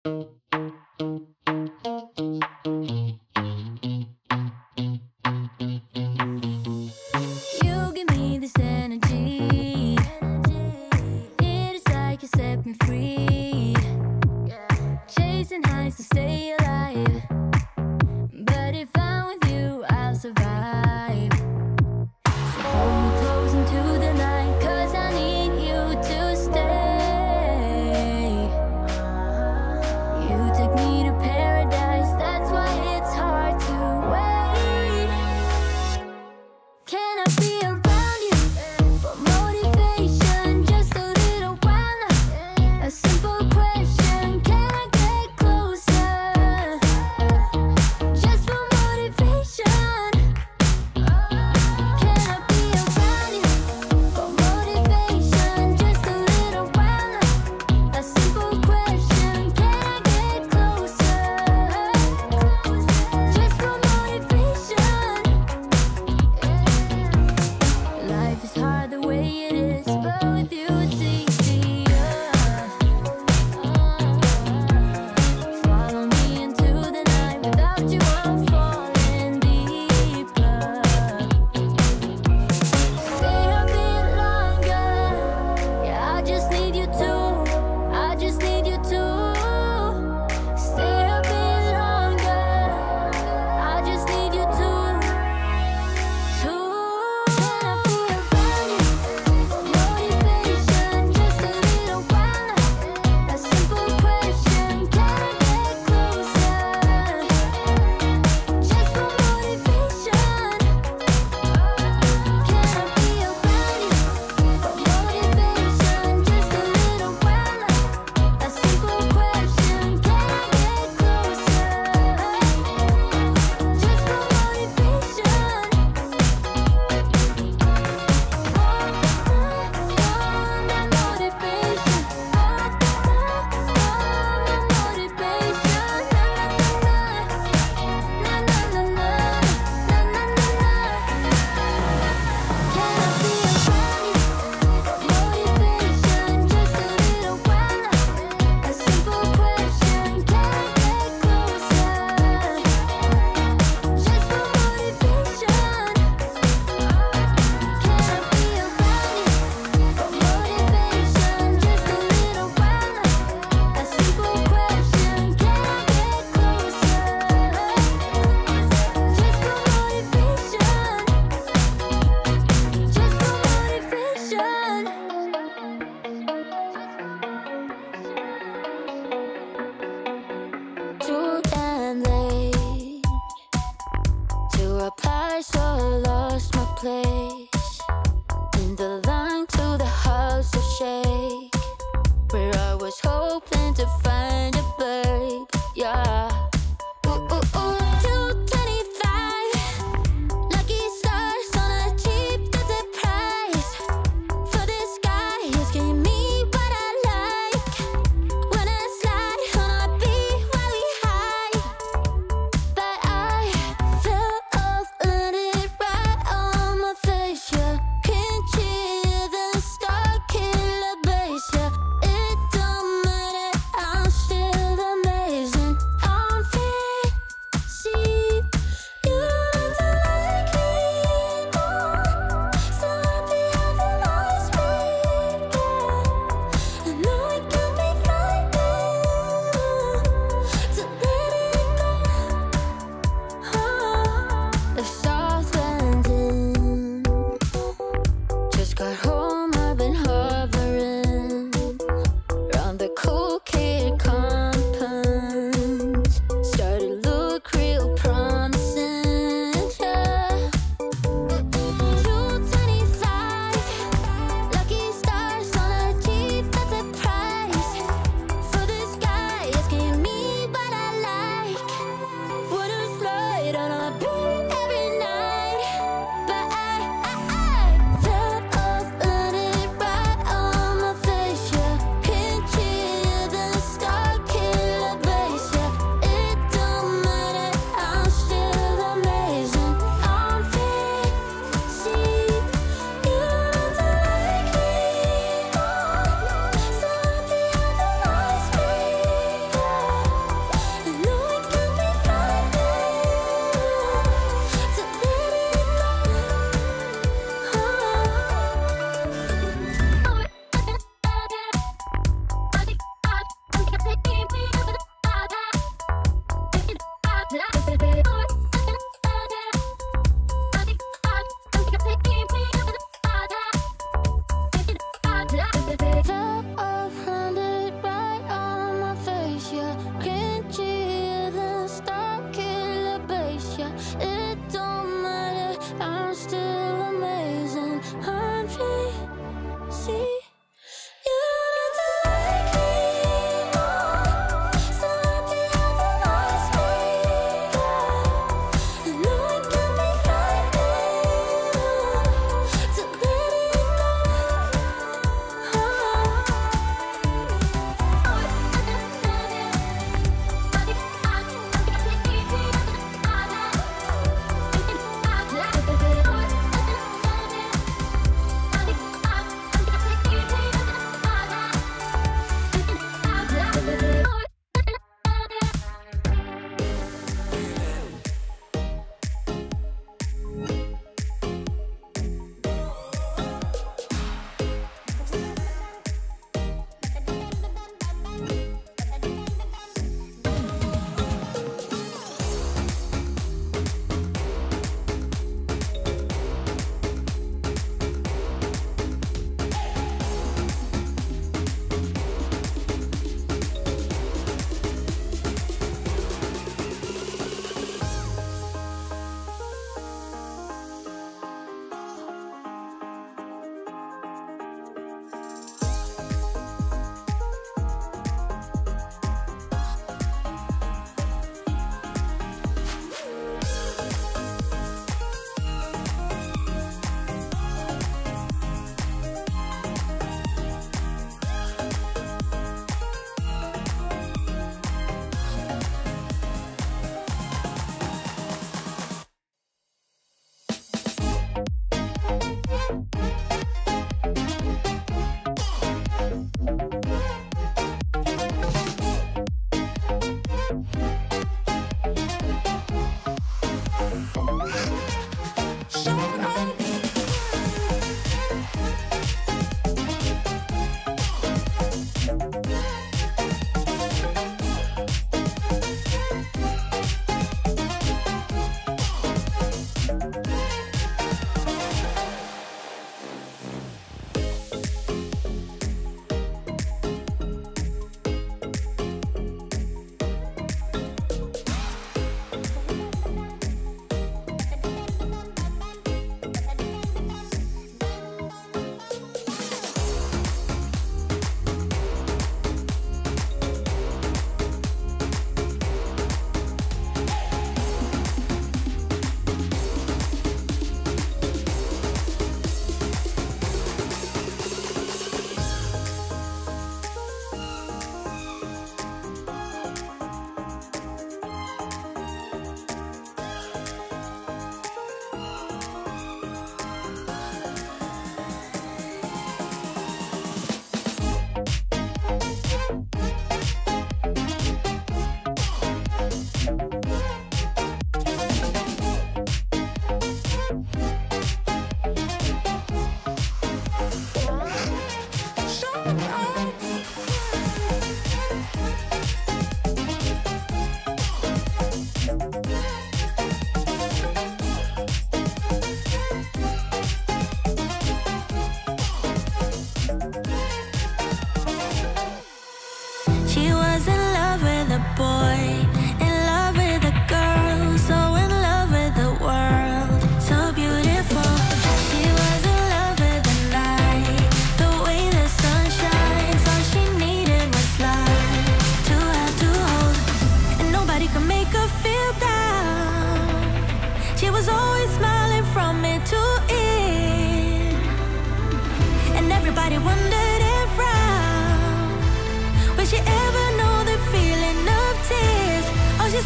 You give me this energy. It is like you set me free. Chasing highs to stay alive. But if I'm with you, I'll survive. So hold me close into the night, 'cause I need you to stay. You take me to paradise, that's why it's hard to wait. Can I be around you for motivation? Just a little while now. A simple question, can I get closer?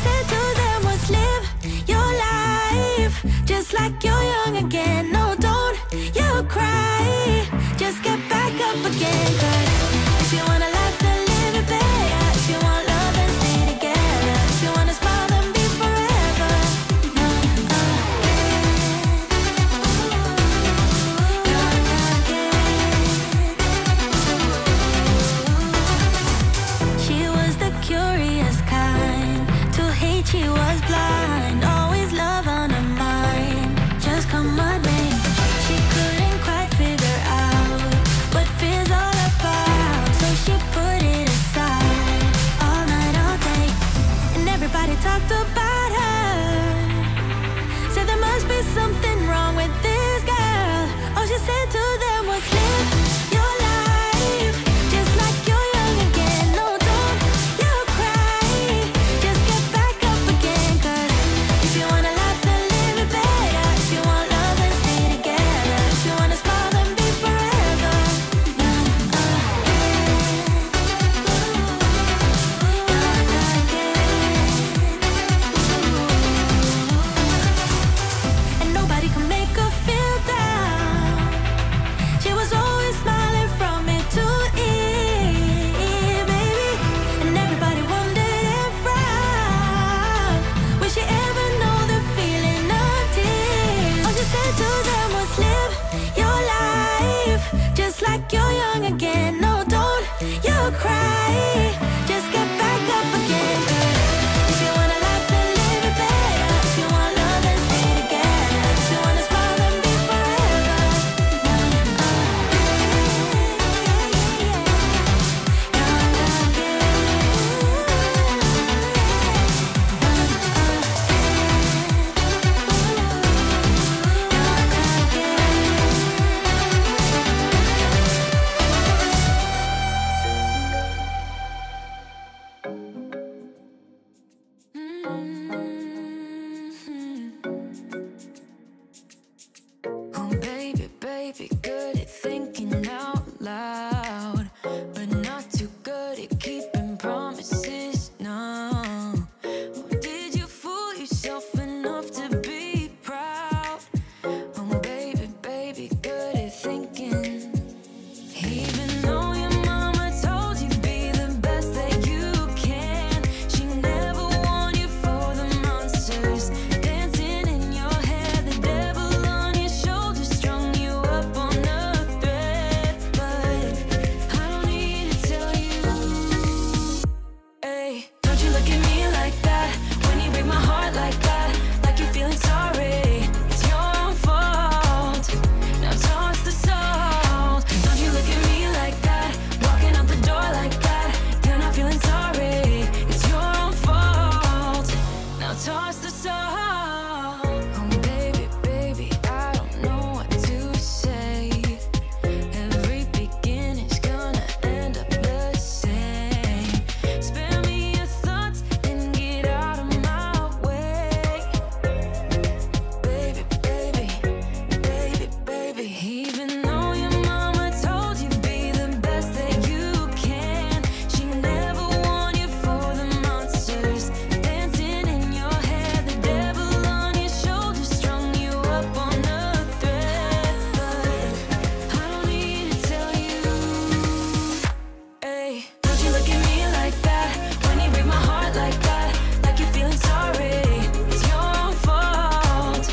said to them was live your life just like you're young again. No, don't you cry, just get back up again. 'Cause if you wanna laugh, then live it better. If you want love, then stay together. If you wanna smile, then be forever. She was the curious kind. To hate, she was blind. Always love on her mind. Just come on, babe. She couldn't quite figure out what fear's all about. So she put it aside all night, all day. And everybody talked about her. Said there must be something wrong with this girl. All she said to them was live your life just like you're young again. No, don't you cry, just get back up again. 'Cause if you wanna laugh, then live it better. If you want love, then stay together. If you wanna smile, then be forever. And nobody could make her feel down. She was always smiling from ear to ear, baby. And everybody wondered and frowned. Will she ever know the feeling of tears? All she said to them was live your life just like you're young again. No, don't you cry, just get back up again. 'Cause if you wanna laugh, then live it better. If you want love, then stay together. If you wanna smile, then be forever. Oh, baby, baby, good at thinking out loud, but not too good at keeping promises. No. Oh, did you fool yourself enough to be proud? Oh, baby, baby, good at thinking. Even though your mama told you be the best that you can, she never warned you for the monsters dancing in your head. The devil on your shoulder strung you up on a thread. But I don't need to tell you, hey, don't you look at me like that when you break my heart like that, like you're feeling sorry. It's your own fault. Now toss the salt. Don't you look at me like that, walking out the door like that. You're not feeling sorry. It's your own fault. Now toss the salt. Oh, baby, baby, I don't know what to say. Every beginning's gonna end up the same. Spare me your thoughts and get out of my way. Baby, baby, baby, baby. Even though your mama told you be the best that you can, she never warned you for the monsters dancing in your head. The devil on your shoulder strung you up on a thread. But I don't need to tell you, hey, don't you look at me like that when you break my heart like that, like you're feeling sorry. It's your own fault.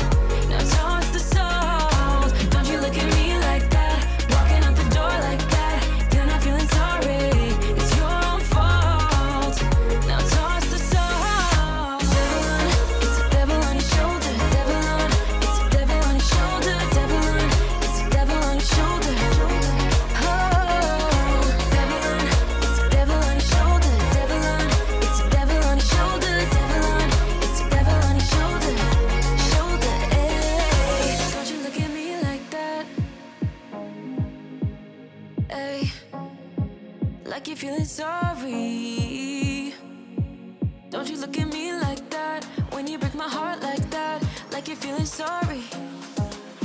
Now toss the salt. Don't you look at me like that, walking out the door like that. You're not feeling sorry. It's your own fault. Now toss the salt. It's a devil on your shoulder. Devil on, it's a devil on your shoulder. Devil on, it's a devil on your shoulder. Oh, devil on, it's a devil on your shoulder. Devil on, it's a devil on your shoulder. Devil on, it's a devil on your shoulder. Shoulder, hey. Don't you look at me like that, hey, like you're feeling sorry. Don't you look at me like that when you break my heart like that, like you're feeling sorry.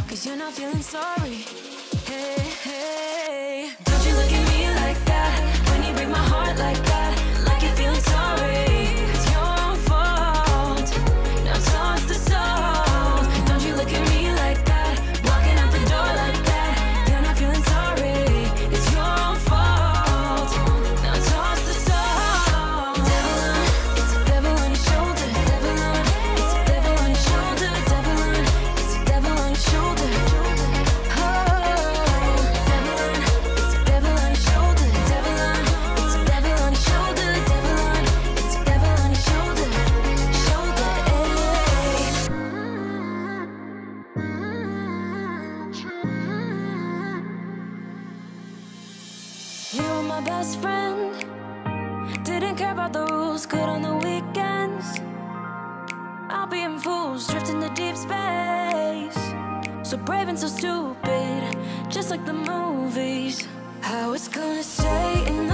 'Cause you're not feeling sorry. Hey, hey. Don't you look at me like that when you break my heart like that, like you're feeling sorry. It's your own fault. But on the weekends, I'll be in fools, drifting to deep space. So brave and so stupid, just like the movies. How it's gonna stay in